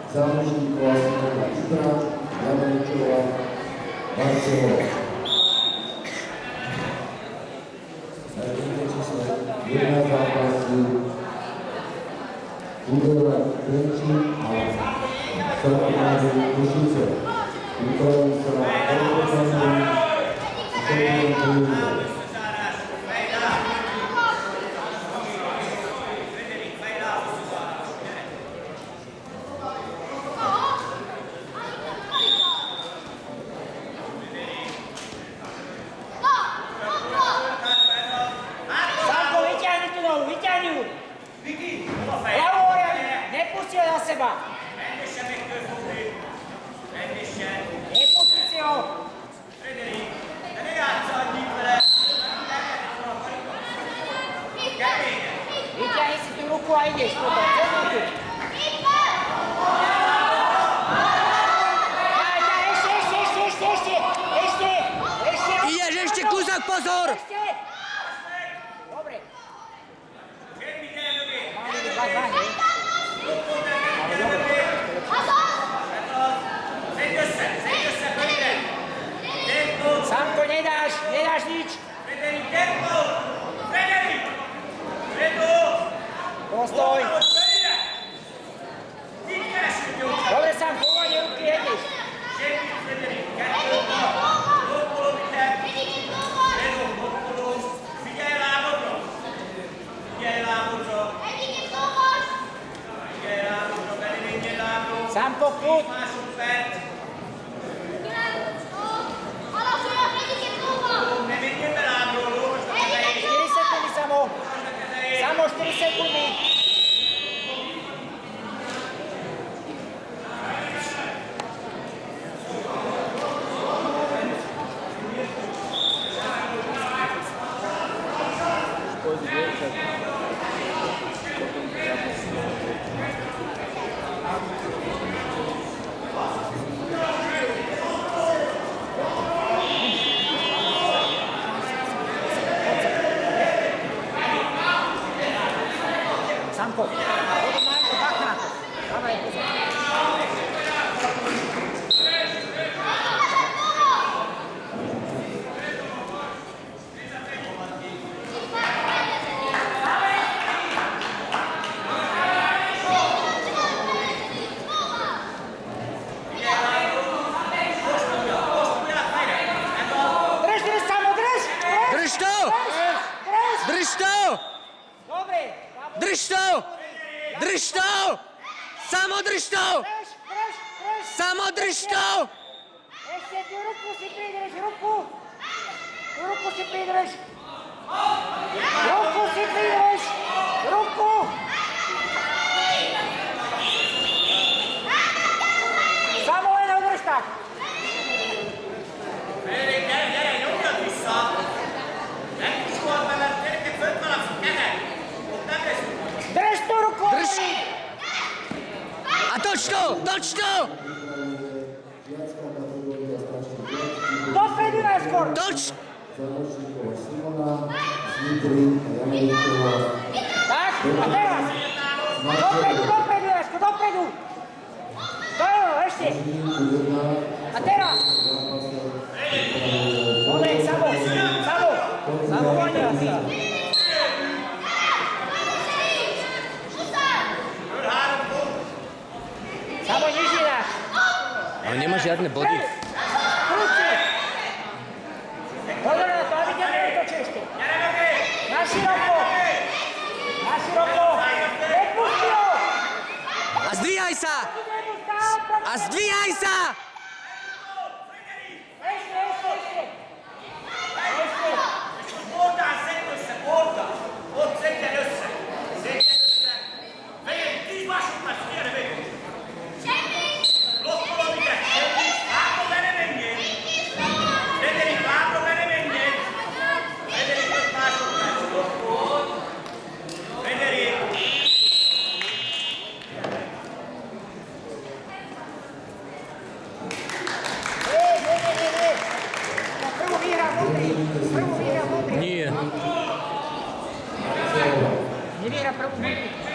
Zámožníková Simona Ibra, Janečová, Marcelo. Na jedné číslo 1 zápasy Udora Trenčín a Sarkomáři Košice. Vypravujú sa na Veľkočanku a Šepion. Pozor! Dobre. Samko, nedáš nič. Postoj. Dobre, Samko, uváňaj ruky, jedeš. Sampo, kľud. 4 sekundy, Samo. Samo, 4 sekundy. Samko, hodí Majko, bacha. Dávaj pozor. Drž, Samo, drž! Drž to! Drž to! Dobre. Drž to! Drž to! Samo drž to! Samo drž to! Ešte tú ruku si pridrž, ruku. Tú ruku si pridrž. Ruku si pridrž. Ruku. Samo len udrž tak. Drž tú ruku. Drž! A toč to! Toč to! Dopredu najskôr. Toč! Zámožníková Simona, Smitrin a Janečová. Tak, a teraz. Dopredu, najskôr, dopredu. Ešte. A teraz. Dobre, Samo. Samo, poďa sa. Samo, nič nedáš. Ale nemá žiadne body. Kľúci. Pozor na to, aby ťa nevytočí ešte. Na široko. Nepusti ho. A zdvíhaj sa! A zdvíhaj sa! Ešte. Modrý. Prvú vyhral Modrý. Nie. Nevyhra prvú Modrý.